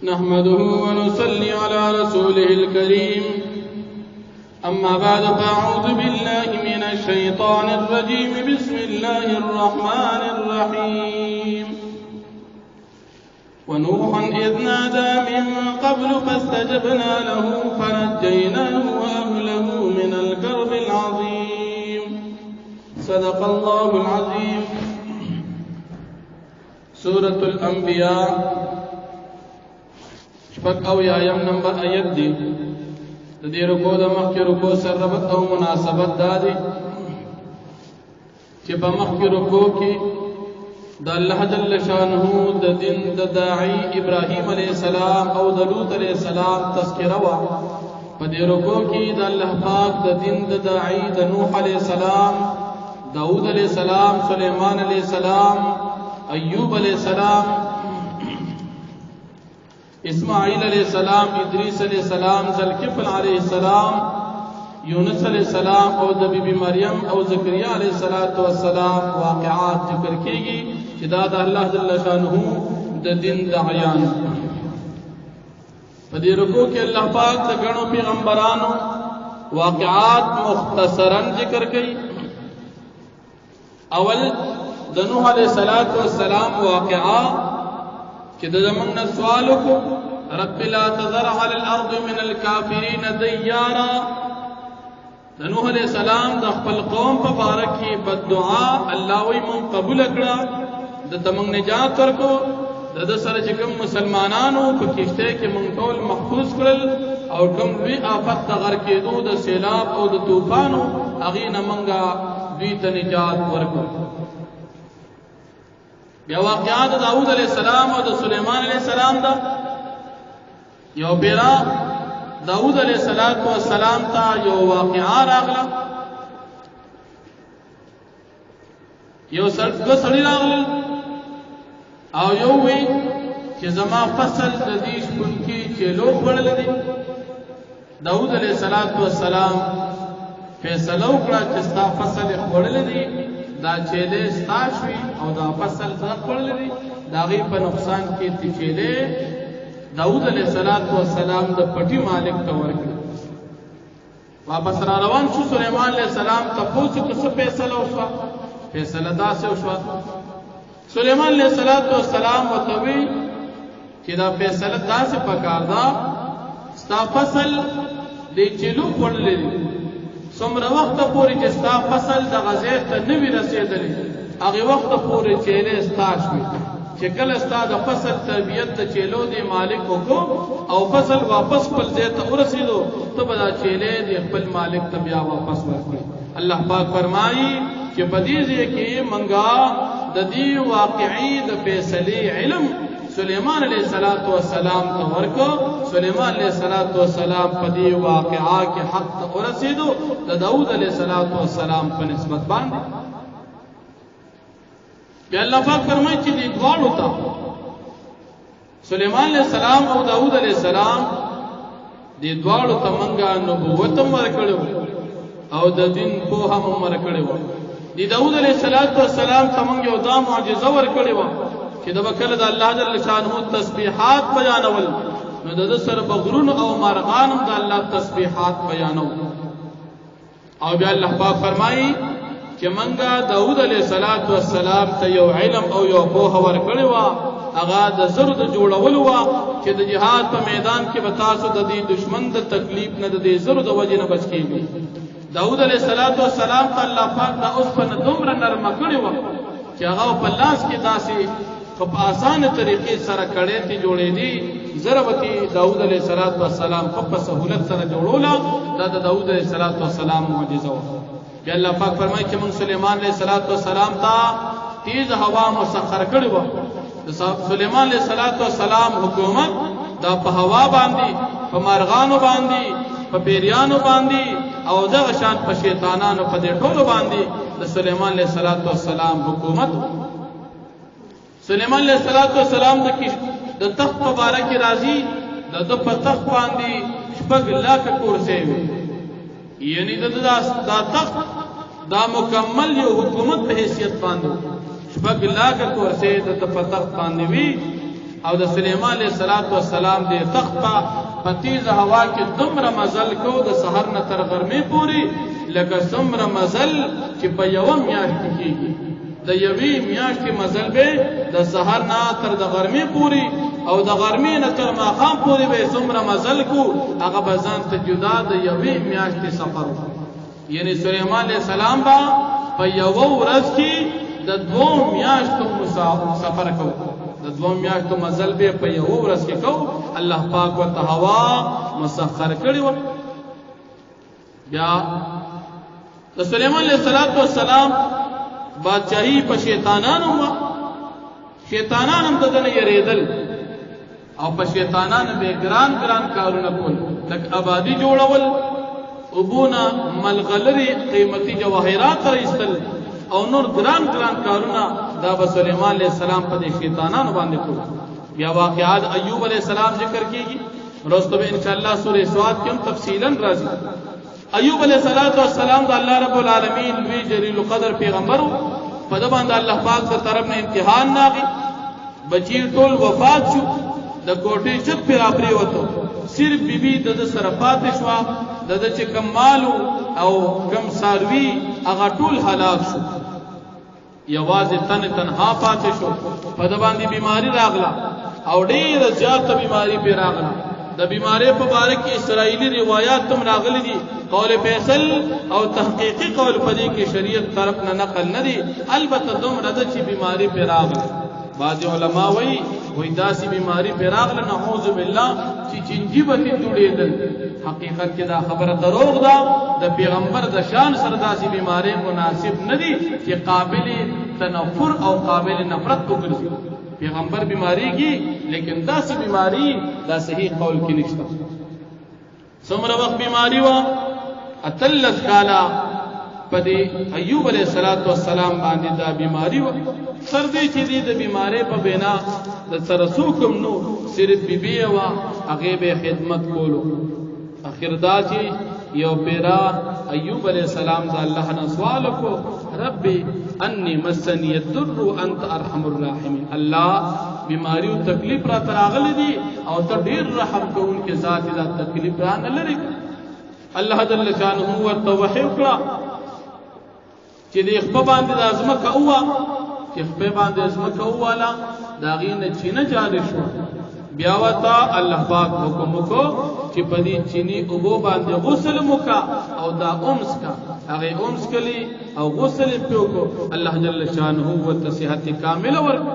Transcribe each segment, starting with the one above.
نحمده ونصلي على رسوله الكريم أما بعد فأعوذ بالله من الشيطان الرجيم بسم الله الرحمن الرحيم ونوحا إذ نادى من قبل فاستجبنا له فنجيناه وأهله من الكرب العظيم صدق الله العظيم. سورة الأنبياء شپږ او یایم نمبر آیت دی. د دې رکوع د مخکې رکوع سره ربط او مناسبت دا دی چې په مخکې رکوع کې د الله جل شانه د دین د داعی ابراهیم علیه السلام او د لوط علیه السلام تذکره وا. په دې رکوع کې د الله پاک د دین د داعی د نوح علیه السلام، داود علیه السلام، سلیمان علیه السلام، ایوب علیه السلام، اسماعیل علیہ السلام، ادریس علیہ السلام، ذوالکفل علیہ السلام، یونس علیہ السلام او د بی بی مریم او زکریا علیہ السلام واقعات ذکر کیږي چې دا د الله جل شانه د دین داعیان. په دې رکوع کې الله پاک د غنو پیغمبرانو واقعات مختصرا ذکر کړي. اول د نوح علیہ السلام واقعا چې د زمونږ نه سوال وکړو رب لا تذر علی الارض من الکافرین دیارا. د نوح علیہ السلام د خپل قوم په باره کې بد دعا الله وی مون قبول کړه، د تمنګ نجات ورکو. د سره چې کوم مسلمانانو په کشته کې مونږ ټول محفوظ کړل او کوم وی آفت د غر کېدو د سیلاب او د طوفانو هغې نه مونږه دوی ته نجات ورکو. بیا واقعات داود علیہ السلام او د سلیمان علیہ السلام دا یو بیرا داود علیہ السلام تا یو واقعا راغلا. یو سړی راغل او یو وی چې زما فصل د دې شپون کې چلو خوړل دي. داود علیہ السلام فیصله وکړه چې ستا فصل خوړل دي، دا چیلے ستا شوی او دا فصل زړه خوړل دي، دا غي په نقصان کې تی چیلے داود علیہ السلام د پټي مالک ته ورکړ. واپس را روان شو سلیمان علیہ السلام تاسو کو څه فیصله وشو؟ فیصله داسې وشو سلیمان علیہ السلام وتوی چې دا فیصله داسې پکار دا ستا فصل دې چلو خوړل دي، څومره وخت پورې چې ستا فصل د غزې ته نه وي رسېدلی هغې وخت پورې چیلې ستا شوي. چې کله ستا د فصل تربیت د چیلو دی مالک وکړو او فصل واپس خپل ځای ته ورسېدو ته به دا چیلې د خپل مالک ته بیا واپس ورکړي. الله پاک فرمایي چې په دې ځای کې منګه د دې واقعي د فیصلې علم سلیمان علیہ السلام ته ورکو. سلیمان علیہ السلام په دې واقعا کې حق ته ورسېدو د داود علیہ السلام په نسبت باندې. بیا الله پاک فرمایي چې دې دواړو ته سلیمان علیہ السلام او داود علیہ السلام دې دواړو ته منګه نبوت هم ورکړو او د دین پوهه هم ورکړو. دې داود علیہ السلام ته منګه یو دا معجزه ورکړو چې د وکړه د الله جل شانه تسبیحات بیانول، نو د سر بغرون او مارغان د الله تسبیحات بیانو. او بیا الله پاک فرمایي چې منګه داود علیہ السلام ته یو علم او یو پوهه ورکړی و، هغه د زرو د جوړولو و چې د جهاد په میدان کې به تاسو د دې دشمن د تکلیف نه د دې زرو د وجې نه بچ کېږئ. داود علیہ السلام ته الله پاک د اوسپنه دومره نرمه کړې وه چې هغه په لاس کې داسې په آسان طریقې سره کړي ته جوړې دي. ضربتي داود علیہ السلام په سہولت سره جوړولا. دا د داود علیہ السلام معجزه و. بیا الله پاک فرمایي چې موږ سلیمان علیہ السلام ته تیز هوا مسخر کړی و. د سلیمان علیہ السلام حکومت دا په هوا باندې، په مارغانو باندې، په پیریانو باندې او دغه شان په شیطانانو په دې ټولو باندې د سلیمان علیہ السلام حکومت. سلیمان علیہ السلام د تخت مبارک راضی د په تخت باندې 6 لاکھ کرسي وي، یعنی دا تخت دا مکمل یو حکومت په حیثیت باندې 6 لاکھ کرسي د په تخت باندې وي او د سليمان عليه السلام د تخت په تیز هوا کې دومره مزل کو د سحر نه تر غرمې پوري لکه څومره مزل چې په یو میاشت کېږي د یوې میاشتې مزل به د سحر نه تر د غرمې پوري او د غرمې نه تر ماښام پوري به څومره مزل کو هغه به ځان ته جدا د یوې میاشتې سفر یعنی سليمان عليه السلام با په یو ورځ کې د 2 میاشتو سفر کو د 2 میاشتو مزل به په یو ورځ کې کو الله پاک ورته هوا مسخر کړی و بیا د سليمان عليه السلام بادشاہي په شیطانانو هم دنه یریدل او په شیطانانو به ګران کارونه کول لکه آبادی جوړول ابونا ملغلری قیمتي جواهرات راستل او نور ګران کارونه دا به سليمان عليه السلام په شیطانانو باندې کول بیا واقعات ایوب علیہ السلام ذکر کیږي روستو به ان شاء الله سورہ سواد کې هم تفصیلا راځي ایوب علیہ السلام د الله رب العالمین وی جلیل القدر پیغمبرو په د باندې الله پاک تر طرف نه امتحان ناغي بچی ټول وفات شو د کوټې چت پر اپری وته صرف بیبي د سره پاتې شو د چې کم مالو او کم ساروی هغه ټول هلاک شو یوازې تنها پاتې شو په د باندې بیماری راغله او ډېر زیاته بیماری په راغله د بیماری په باره کې اسرائیلی روایت تم راغلي دي قول فیصل او تحقیقی قول پدې کې شریعت طرف نه نقل نه دي البته دومره د چې بیماری په راغله بعض علما وایي داسې بیماری په راغله نعوذ بالله چې چنجي به جوړېدل حقیقت کې دا خبره دروغ ده د پیغمبر د شان سره داسې بیماری مناسب نه دي چې قابل تنفر او قابل نفرت وګرځي پیغمبر بیماری کی لیکن داسې بیماری دا صحیح قول کې نشته څومره وخت بیماری وا اتلس کالا پدې ایوب علیہ السلام باندې دا بیماری و سر دې چې د بیماری په بنا د سرسوکم نو صرف بیبي وا هغه به خدمت کولو اخر دا چې یو پیرا ایوب علیہ السلام دا الله نه سوال کو ربي انی مسنی الضر انت ارحم الراحمین الله بیماری او تکلیف را تراغلی دي او ته ډیر رحم کوونکې ذات دا تکلیف را نه لري الله جل شانه ورته وحی وکړه چې د خپل باندې د ازمکه اوه چې خپل باندې ازمکه والا دا غینه چینه جاری شو بیا وتا الله پاک حکم وکړو چې په دې چینی اوبو باندې غسل وکا او دا اومس کا هغه اومس کلی او غسل پیوکو الله جل شانه ورته صحت کامل ورک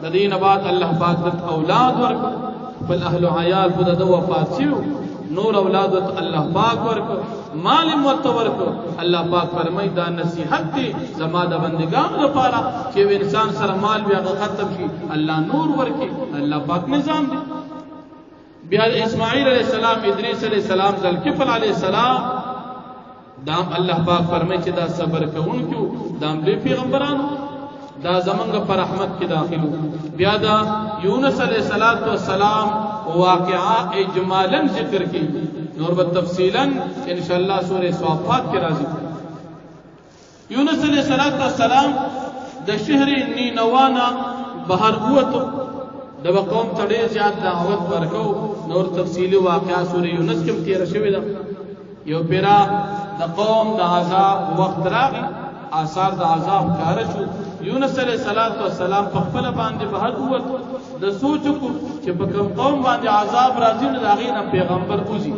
د دې نه بعد الله پاک د اولاد ورک بل اهل عیال په د وفات شو نور اولاد الله پاک ورک مال متورک الله پاک فرمای دا نصیحت دی زما د بندگانو لپاره چې انسان سره مال بیا ختم شي الله نور ورکی الله پاک نظام دی بیا اسماعیل علیہ السلام ادریس علیہ السلام ذوالکفل علیہ السلام دام الله پاک فرمای چې دا صبر کوونکو دام لوی پیغمبرانو دا زمنګ پر رحمت کې داخلو بیا دا یونس علیہ السلام واقعا اجمالا ذکر کی نور بتفصیلا ان شاء الله سورہ صافات کې راځي یونس علیہ السلام د شهر نینوانا بهر ووتو د قوم ته ډېر زیات دعوت ورکو نور تفصیلی واقعا سورہ یونس کې تیر شوی دا یو پیرا د قوم د عذاب وخت راغی آثار د عذاب کار شو یونس علیہ السلام په خپل باندې بهر ووت د سوچ کو چې په کوم قوم باندې عذاب راځي نو هغه نه پیغمبر کوزي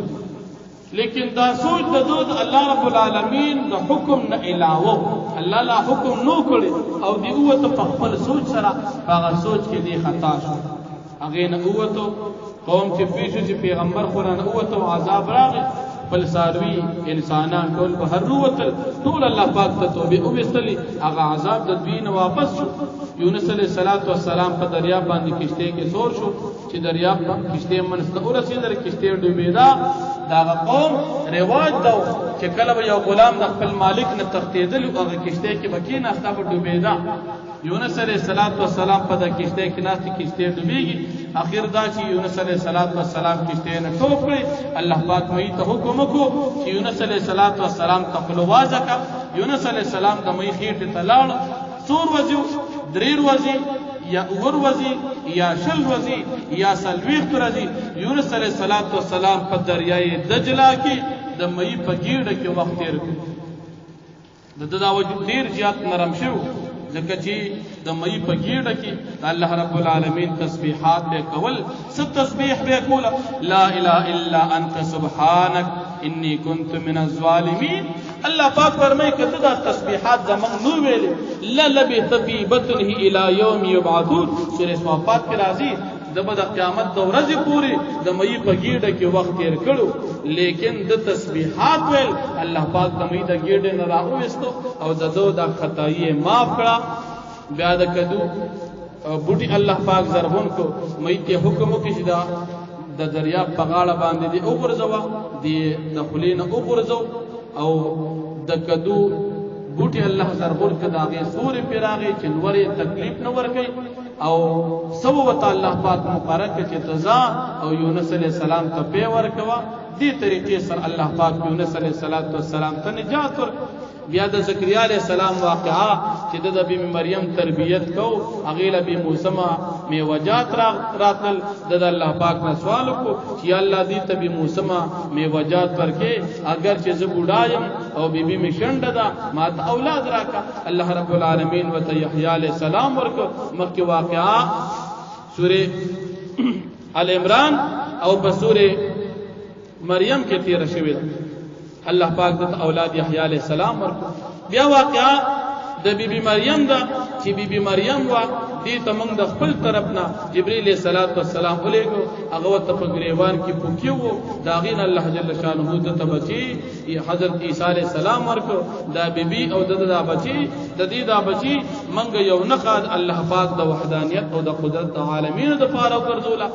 لیکن دا سوچ د دود الله رب العالمین د حکم نه علاوه الله لا حکم نو کړي او دی ووت په خپل سوچ سره هغه سوچ کې دی خطا شو هغه نه ووت قوم چې پیښو چې پیغمبر قرآن ووت او عذاب راغی بل ساروی انسانان ټول بهر ووتل ټول الله پاک ته توبه وستلی هغه عذاب د دوی نه واپس شو یونس علیہ السلام په دریاب باندې کشته کې سور شو چې دریاب کشته منسته ورسېدل کشته ډوبېدا دا قوم رواج دا چې کله یو غلام د خپل مالک نه تختیدل او هغه کشته کې بکی نه استا په ډوبېدا یونس علیہ السلام په د کشته کې ناشته کشته ډوبېږي اخر دا چې یونس علیہ السلام کشته نه ټوپ کړی الله پاک مې ته حکم وکړو چې یونس علیہ السلام تقلو وازکا یونس علیہ السلام د مې خېټه تلاړ څور وځو دریر وځي یا وروزی یا شل وزی یا سلویخت رزی یونس علیہ السلام په دریای دجله کې د مئی په ګیډه کې وخت تیر کړ د دا وجود ډیر زیات نرم شو ځکه چې د مئی په ګیډه کې الله رب العالمین تسبیحات به کول ست تسبیح به کول لا اله الا انت سبحانك انی کنت من الظالمین الله پاک فرمایي کته دا تسبیحات زمون نو ویلې للبث فی بطنه الی یوم یبعثون سورۃ صافات کې راځي د قیامت د ورځې پورې د مئی په ګیډه کې وخت تیر کړو لیکن د تسبیحات ویل الله پاک د مئی د ګیډه نه راوېستو او د خدای معاف کړه بیا د کدو بوټي الله پاک زرغون کو مئی ته حکم وکړي دا د دریا په غاړه باندې دی وګرځوا دی د خلینو وګرځو او د کدو بوټي الله زرغون کدا غي سورې پیراغي چې نورې تکلیف نه ورکي او سبب الله پاک مقرر کړي چې تزا او یونس علیہ السلام ته په ورکوا دې طریقې سره الله پاک یونس علیہ السلام ته نجات ور بیا د زکریا علیہ السلام واقعا چې د بی مریم تربیت کو اغیله بی موسمه میوجات راتل د الله پاک نه سوال کو چې الله دې ته بی موسمه میوجات ورکې اگر چې ز بډایم او بی مشند دا ما ته اولاد راکا الله رب العالمین وت یحیی علیہ السلام ورکو مکه واقعا سوره ال عمران او په سوره مریم کې تیر شوی الله پاک د اولاد یحیی علیہ السلام ورکو بیا واقعا د بیبي مریم دا چې بیبي مریم وا دې تمنګ د خپل طرفنا جبرئیل السلام علیکو هغه ته په گریوان کې پوکیو دا غین الله جل شانه د تبچی حضرت عیسی علیہ السلام ورکو دا بیبي او د بچی د دې دا بچی منګ یو نخاد الله پاک د وحدانیت او د قدرت عالمین د فارو ګرځولا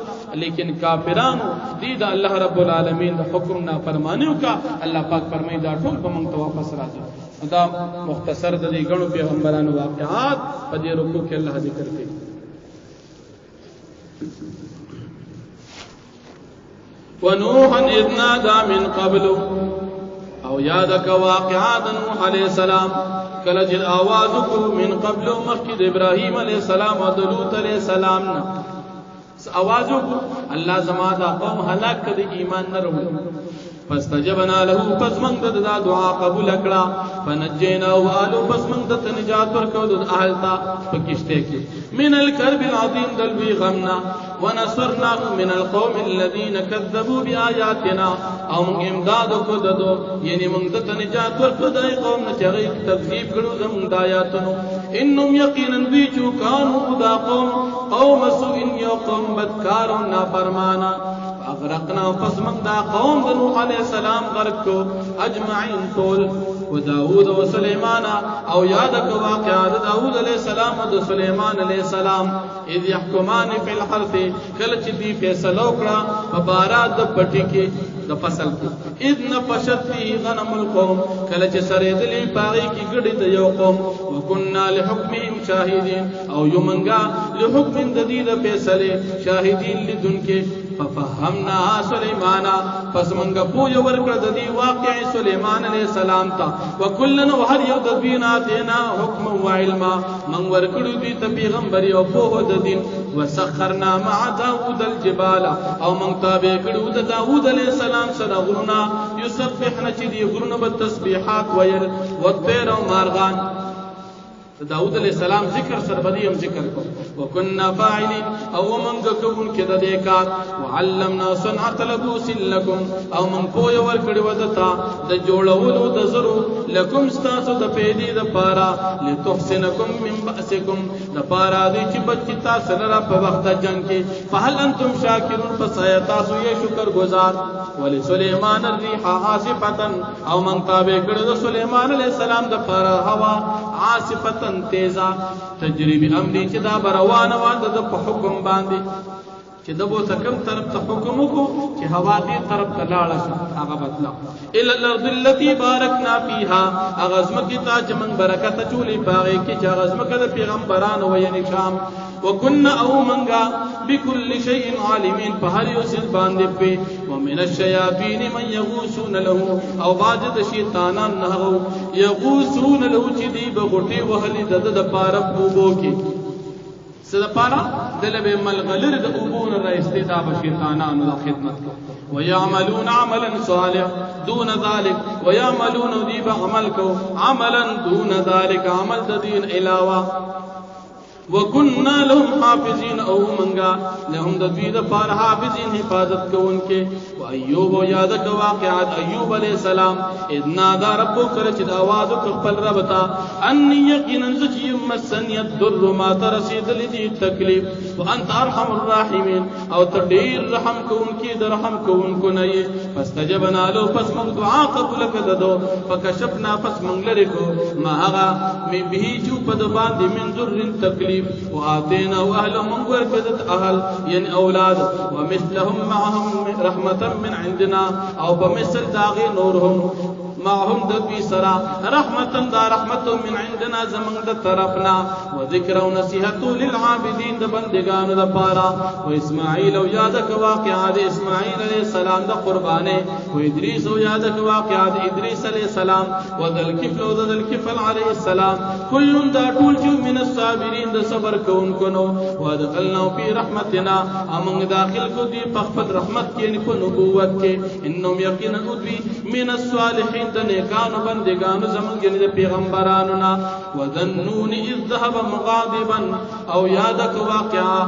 لیکن کافرانو دې د الله رب العالمین د حکم نافرمانیو کا الله پاک فرمایي دا ټول به موږ ته واپس راځي دا مختصر د دې غنو پیغمبرانو واقعات په دې رکوع کې الله ذکر کوي ونوحا اذ نادى من قبل او یادک واقعات نوح علیہ السلام کله چې आवाज کو من قبل مخکې ابراهیم علیہ السلام او لوط علیہ السلام نه आवाज کو الله زما دا قوم هلاک کړي ایمان نه وروړي فاستجبنا له پس من د دعا قبول کړه فنجینا والو پس من د نجات ورکو د اهل تا پکشته کې من الكرب العظیم دلوی غمنا ونصرناه من القوم الذين كذبوا بآياتنا او من امداد کو ددو یعنی من د نجات ورکو د قوم نه چې تکذیب کړو زموږ د آیاتونو انهم یقینا بیچو کانوا دا قوم سوء یو قوم بدکار او نافرمانا اغرقنا فسمن دا قوم نوح علیہ السلام غرق کو اجمعین طول و داود و سلیمان او یادک واقعا داود علیہ السلام و سلیمان علیہ السلام اذ یحکمان فی الحرث کلچ دی فیصلو کڑا فبارات دا پٹی کی دا فصل کی اذ نفشت فی غنم القوم کلچ سریدلی پاغی کی گڑی دا یو قوم وکننا لحکمهم شاہدین او یمنگا لحکم ددید فیصلے شاہدین لدن کے ففهمنا سليمان پس منگا پویا ورکڑ دی واقع سلیمان علیہ السلام تا وکلن وهر یو دبینا دینا حکم و علما من ورکڑ دی پیغمبر یو پوه د دین وسخرنا مع داود الجبال او من تابع کړو د داود علیہ السلام سره غرنا یسبحن چې دی غرنا بالتسبیحات ويل والطير ومارغان داود علیہ السلام ذکر سر بدی ہم ذکر کو وکنا فاعلین او من گکون کې د دې کار وعلمنا صنعت لبوس لكم او من پوی ور کړي ودتا د جوړولو د زرو لكم استاسو د پیدي د پارا لتحسنکم من باسکم د پارا دې چې بچی تاسو لرا په وخت جنگ کې فهل انتم شاکرون فسایتاسو یې شکر گزار ولسلیمان الريح عاصفه او من تابع کړي د سلیمان علیہ السلام د پارا هوا عاصفه تیزا تجربی امری چې دا بروانه وانده د په حکم باندې چې د بو تکم طرف ته حکم کو چې هوا دې طرف ته لاړه شي هغه بدلا الا الارض التي باركنا فيها اغزم کی تا چې من برکت چولې باغې کې چې اغزم کده پیغمبرانو ویني شام وكنا او منغا بكل شيء عالمين فهل يسل باندې په ومن الشياطين من يغوصون له او باج د شیطانان نه يغوصون له چې دی بغټي وهلي د پاره بوبو کې سدپارا دل به ملغلر د ابون را استداب شیطانانو د خدمت ويعملون عملا صالح دون ذلك ويعملون ديب عمل کو عملا دون ذلك عمل د دین علاوه وكنا لهم حافظين او منگا لهم دبید پار حافظین حفاظت کو ان کے ایوب یاد کا واقعات ایوب علیہ السلام اذ نادى ربو کرچ آواز خپل رب تا ان یقینا ذی مسن الضر ما ترسید لذی تکلیف وانت ارحم الراحمین او تدیر رحم کو ان کی درحم کو ان کو نہیں فاستجبنا له پس من دعا قبول کدو فکشفنا پس من لرکو ما هغه می به جو پد باندې من ضر تکلیف وآتينا أهل من وركزت أهل ين أولاد ومثلهم معهم رحمة من عندنا أو بمثل داغي نورهم معهم دبي سرا رحمة دا رحمة من عندنا زمن دا طرفنا وذكر ونصيحة للعابدين دا بندگان دا پارا وإسماعيل ويادك واقعات إسماعيل عليه السلام دا قربانه وإدريس ويادك واقعات إدريس عليه السلام وذا الكفل وذا الكفل عليه السلام كل دا طول جو من الصابرين دا صبر كون كنو وادخلنا في رحمتنا امن داخل کو دی پخفت رحمت کے نکو نبوت کے انهم یقینا ادوی من الصالحین نیکانو بندگانو زمن یعنی د پیغمبرانو نا وذنون اذ ذهب مغاضبا او یادک واقعا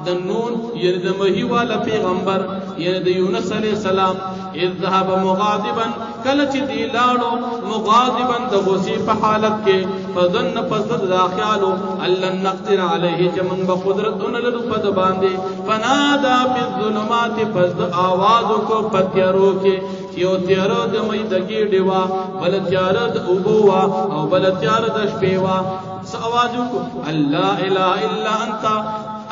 ذنون یعنی د مہی والا پیغمبر یعنی د یونس علیہ السلام اذ ذهب مغاضبا کلچ دی لاړو مغاضبا د غصې په حالت کې فظن فزد دا خیالو الله نقدر علیه چمن بقدرت ان لرو پد باندې فنادا فی الظلمات فزد آواز کو پتیارو کې یو تیارو د مې دګی دیوا بل تیارو د اوبوا او بل تیارو د شپېوا سوازو کو الله اله الا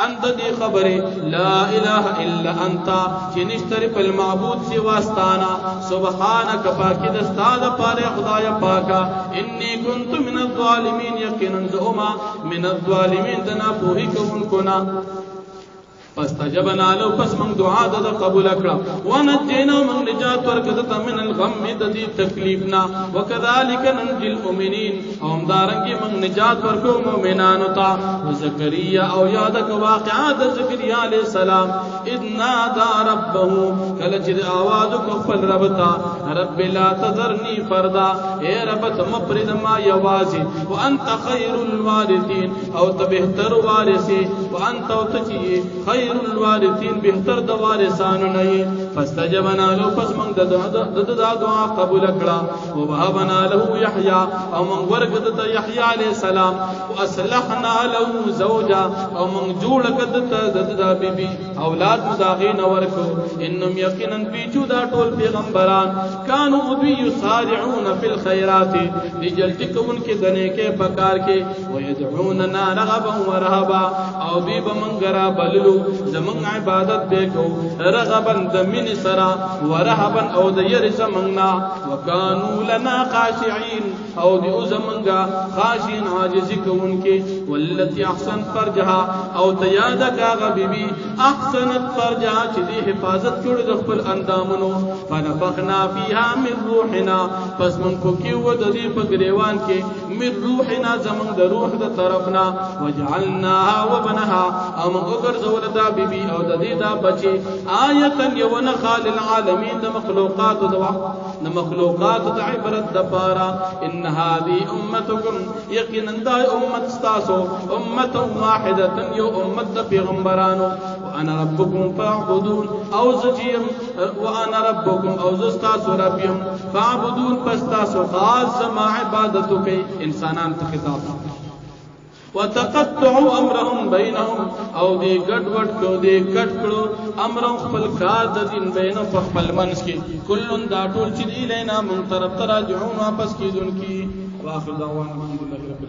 انت دی خبره لا اله الا انت چې نشتر په معبود سی واسطانا سبحانك پاکی دستا د پاره خدای پاکا انی کنت من الظالمین یقینا زما من الظالمین دنا پوهی کوونکو نا فاستجبنا له پس من دعا د قبول کړه ونجینا من نجات ورکدت من الغم د دې تکلیفنا وكذلك ننجي المؤمنين او دارنګي من نجات ورکو مؤمنانو ته زکریا او یادک واقعات زکریا علیہ السلام اذ نادى ربه کله چې आवाज خپل رب ته رب لا تذرني فردا اے رب تم پرد ما یوازي وانت خير الوارثين او ته بهتر وارث وانت او ته خير الوارثين بهتر د وارثانو نه فاستجبنا له پس من د دعا قبول کړه ووهبنا له يحيى او من ورکد د يحيى عليه السلام واصلحنا له زوجا او من جوړ کړه د بیبي اولاد مداغین ورکو انهم یقینا بيجودا ټول پیغمبران كانوا يسارعون في الخيرات لجلد کون کې دنه کې پکار کې ويدعوننا رغبا ورهبا او بي بمنګرا بللو زمن عبادت بکو رغبا دمن سرا ورهبا او دیر زمننا وكانوا لنا خاشعين او دی زمنگا خاشعين عاجز کون کې والتي احسن فرجها او تیاد کا بیبي احسنت فرجها چې دی حفاظت کړو د خپل اندامونو فنفخنا فيها من روحنا پس من کو کیو د دې په گریوان کې من روحنا زمن د روح د طرفنا وجعلناها وبنها ام وګرځول دا بیبي او د دې دا بچي آیه یو نه خال العالمین د مخلوقات د عبرت د پارا ان هذه امتكم یقینا دا امت استاسو امه واحده یو امت د پیغمبرانو وانا ربكم فاعبدون او زجیم وانا ربكم او زستاسو ربیم فاعبدون پستاسو خاص ما عبادتو کوي انسانان ته خطاب وتقطعوا امرهم بينهم او دي گډ وډ کو دي کټ کړو امرهم خپل کار د دین بینه په خپل منځ کې کلون دا ټول چې دی لینا من طرف تراجعون واپس کیدونکي واخر دعوانا الحمدلله رب العالمین.